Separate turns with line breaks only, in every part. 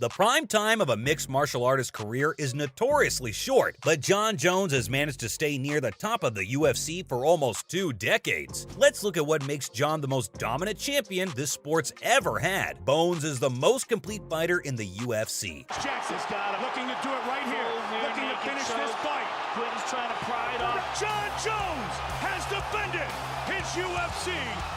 The prime time of a mixed martial artist career is notoriously short, but Jon Jones has managed to stay near the top of the UFC for almost 2 decades. Let's look at what makes Jon the most dominant champion this sport's ever had. Bones is the most complete fighter in the UFC.
Jackson's got him. Looking to do it right here. Looking to finish this fight.
Quinton's trying to pry it off.
Jon Jones has defended his UFC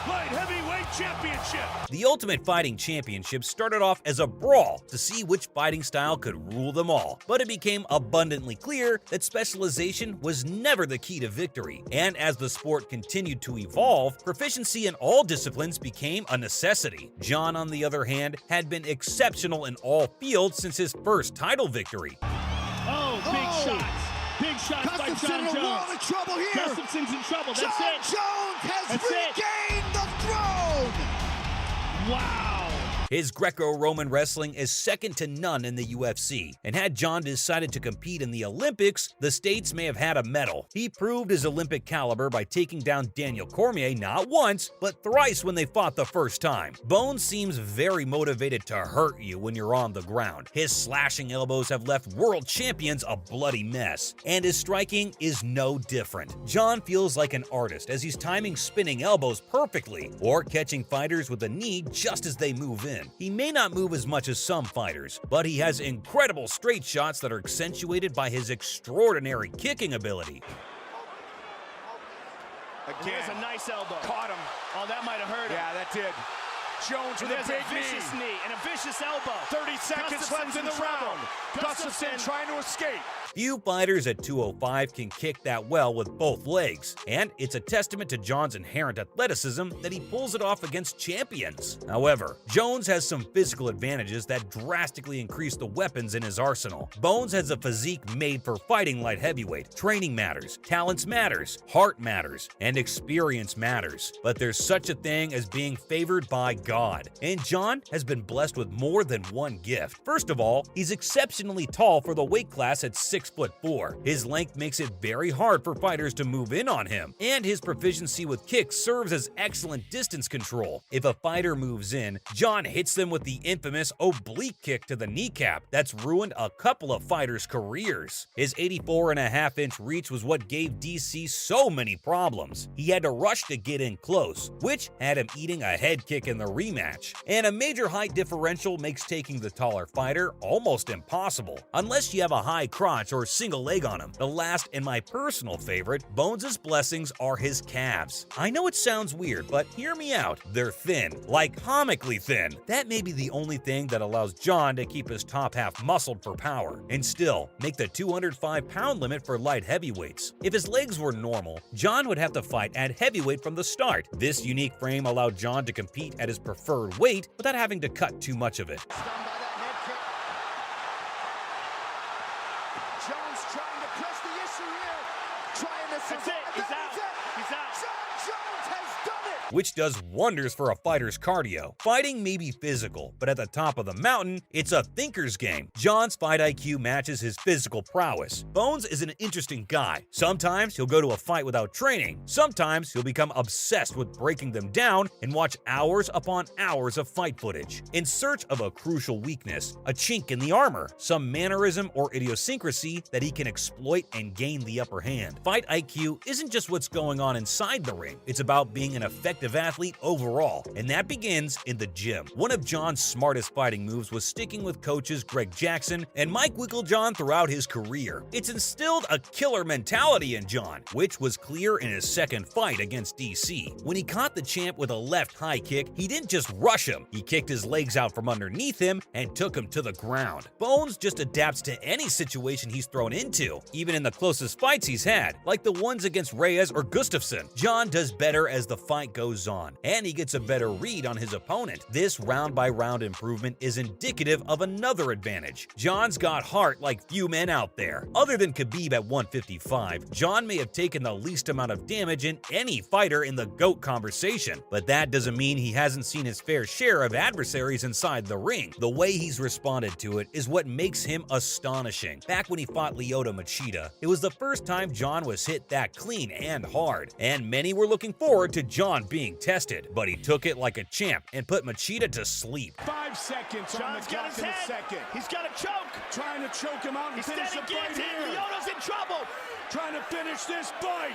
Light Heavyweight Championship.
The Ultimate Fighting Championship started off as a brawl to see which fighting style could rule them all, but it became abundantly clear that specialization was never the key to victory. And as the sport continued to evolve, proficiency in all disciplines became a necessity. Jon, on the other hand, had been exceptional in all fields since his first title victory.
Oh, big shots. Big shots by Jon Jones.
in a world of trouble here.
Gustafson's in trouble. That's
Jon
it.
Jones has
That's it.
regained the throne.
Wow.
His Greco-Roman wrestling is second to none in the UFC, and had Jon decided to compete in the Olympics, the States may have had a medal. He proved his Olympic caliber by taking down Daniel Cormier not once, but thrice when they fought the first time. Bones seems very motivated to hurt you when you're on the ground. His slashing elbows have left world champions a bloody mess, and his striking is no different. Jon feels like an artist as he's timing spinning elbows perfectly, or catching fighters with a knee just as they move in. He may not move as much as some fighters, but he has incredible straight shots that are accentuated by his extraordinary kicking ability.
Again,
Here's a nice elbow.
caught him.
Oh, that might have hurt him.
Yeah, that did. Jones with a
There's
big
a vicious knee and a vicious elbow.
30 seconds left in the round. Gustafson trying to escape.
Few fighters at 205 can kick that well with both legs, and it's a testament to Jon's inherent athleticism that he pulls it off against champions. However, Jones has some physical advantages that drastically increase the weapons in his arsenal. Bones has a physique made for fighting light heavyweight. Training matters, talents matters, heart matters, and experience matters. But there's such a thing as being favored by God, and Jon has been blessed with more than one gift. First of all, he's exceptionally tall for the weight class at 6'4". His length makes it very hard for fighters to move in on him, and his proficiency with kicks serves as excellent distance control. If a fighter moves in, Jon hits them with the infamous oblique kick to the kneecap that's ruined a couple of fighters' careers. His 84.5-inch reach was what gave DC so many problems. He had to rush to get in close, which had him eating a head kick in the rematch. And a major height differential makes taking the taller fighter almost impossible, unless you have a high crotch or single leg on him. The last and my personal favorite, Bones' blessings, are his calves. I know it sounds weird, but hear me out. They're thin, like comically thin. That may be the only thing that allows Jon to keep his top half muscled for power, and still make the 205-pound limit for light heavyweights. If his legs were normal, Jon would have to fight at heavyweight from the start. This unique frame allowed Jon to compete at his preferred weight without having to cut too much of it.
Jones trying to press the issue here. Trying to survive.
That's it. He's out. He's out.
Jon Jones has done it.
Which does wonders for a fighter's cardio. Fighting may be physical, but at the top of the mountain, it's a thinker's game. Jon's fight IQ matches his physical prowess. Bones is an interesting guy. Sometimes he'll go to a fight without training. Sometimes he'll become obsessed with breaking them down and watch hours upon hours of fight footage, in search of a crucial weakness, a chink in the armor, some mannerism or idiosyncrasy that he can exploit and gain the upper hand. Fight IQ isn't just what's going on inside the ring. It's about being an effective athlete overall, and that begins in the gym. One of Jon's smartest fighting moves was sticking with coaches Greg Jackson and Mike Wigglejohn throughout his career. It's instilled a killer mentality in Jon, which was clear in his second fight against DC. When he caught the champ with a left high kick, he didn't just rush him, he kicked his legs out from underneath him and took him to the ground. Bones just adapts to any situation he's thrown into, even in the closest fights he's had, like the ones against Reyes or Gustafson. Jon does better as the fight goes on, and he gets a better read on his opponent. This round-by-round improvement is indicative of another advantage. Jon's got heart like few men out there. Other than Khabib at 155, Jon may have taken the least amount of damage in any fighter in the GOAT conversation, but that doesn't mean he hasn't seen his fair share of adversaries inside the ring. The way he's responded to it is what makes him astonishing. Back when he fought Lyoto Machida, it was the first time Jon John was hit that clean and hard, and many were looking forward to John being tested, but he took it like a champ and put Machida to sleep.
5 seconds on the
John's got
clock
his
in the
head.
second.
He's got a choke.
Trying to choke him out and
He's
finish the
standing
fight
guillotine.
here.
Leono's in trouble.
Trying to finish this fight.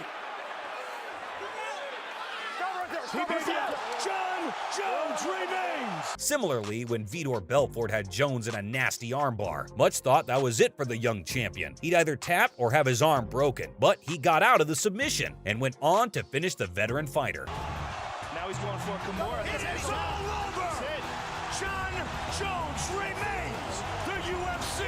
He beats out. John Jones remains.
Similarly, when Vitor Belfort had Jones in a nasty armbar, much thought that was it for the young champion. He'd either tap or have his arm broken, but he got out of the submission and went on to finish the veteran fighter.
Now he's going for a Kimura.
It is all over. John Jones remains the UFC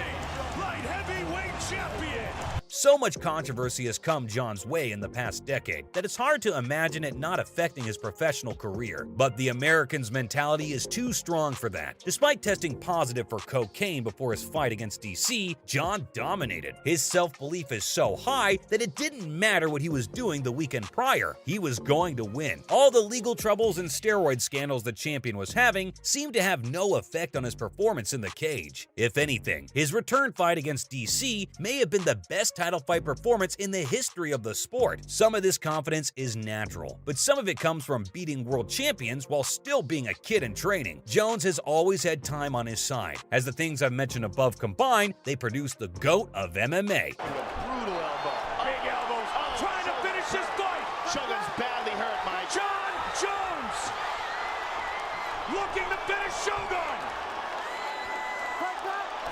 light heavyweight champion.
So much controversy has come John's way in the past decade that it's hard to imagine it not affecting his professional career. But the American's mentality is too strong for that. Despite testing positive for cocaine before his fight against DC, John dominated. His self-belief is so high that it didn't matter what he was doing the weekend prior. He was going to win. All the legal troubles and steroid scandals the champion was having seemed to have no effect on his performance in the cage. If anything, his return fight against DC may have been the best title fight performance in the history of the sport. Some of this confidence is natural, but some of it comes from beating world champions while still being a kid in training. Jones has always had time on his side. As the things I've mentioned above combine, they produce the GOAT of MMA.
Brutal elbow.
Big elbows. Trying to finish this fight.
Shogun's badly hurt, Mike.
John Jones looking to finish Shogun.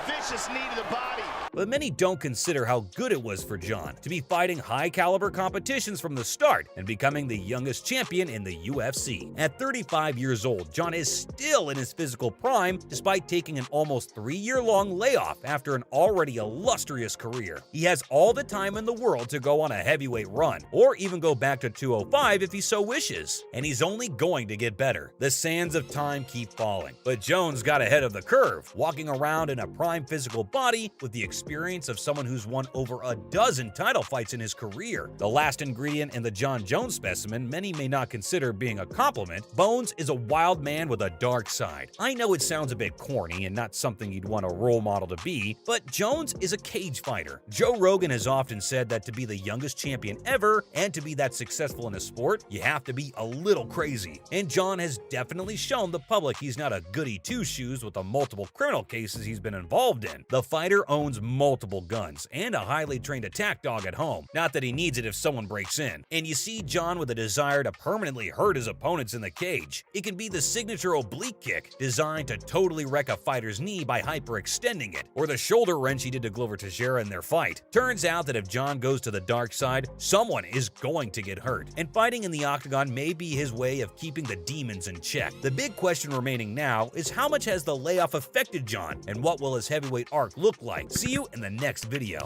Vicious knee to the body.
But many don't consider how good it was for John to be fighting high-caliber competitions from the start and becoming the youngest champion in the UFC. At 35 years old, John is still in his physical prime despite taking an almost 3-year-long layoff after an already illustrious career. He has all the time in the world to go on a heavyweight run, or even go back to 205 if he so wishes. And he's only going to get better. The sands of time keep falling. But Jones got ahead of the curve, walking around in a prime physical body with the experience of someone who's won over a dozen title fights in his career. The last ingredient in the John Jones specimen many may not consider being a compliment, Bones is a wild man with a dark side. I know it sounds a bit corny and not something you'd want a role model to be, but Jones is a cage fighter. Joe Rogan has often said that to be the youngest champion ever and to be that successful in a sport, you have to be a little crazy. And John has definitely shown the public he's not a goody two-shoes with the multiple criminal cases he's been involved in. The fighter owns multiple guns and a highly trained attack dog at home. Not that he needs it if someone breaks in. And you see John with a desire to permanently hurt his opponents in the cage. It can be the signature oblique kick, designed to totally wreck a fighter's knee by hyperextending it, or the shoulder wrench he did to Glover Teixeira in their fight. Turns out that if John goes to the dark side, someone is going to get hurt. And fighting in the octagon may be his way of keeping the demons in check. The big question remaining now is how much has the layoff affected John, and what will his heavyweight arc look like? See you in the next video.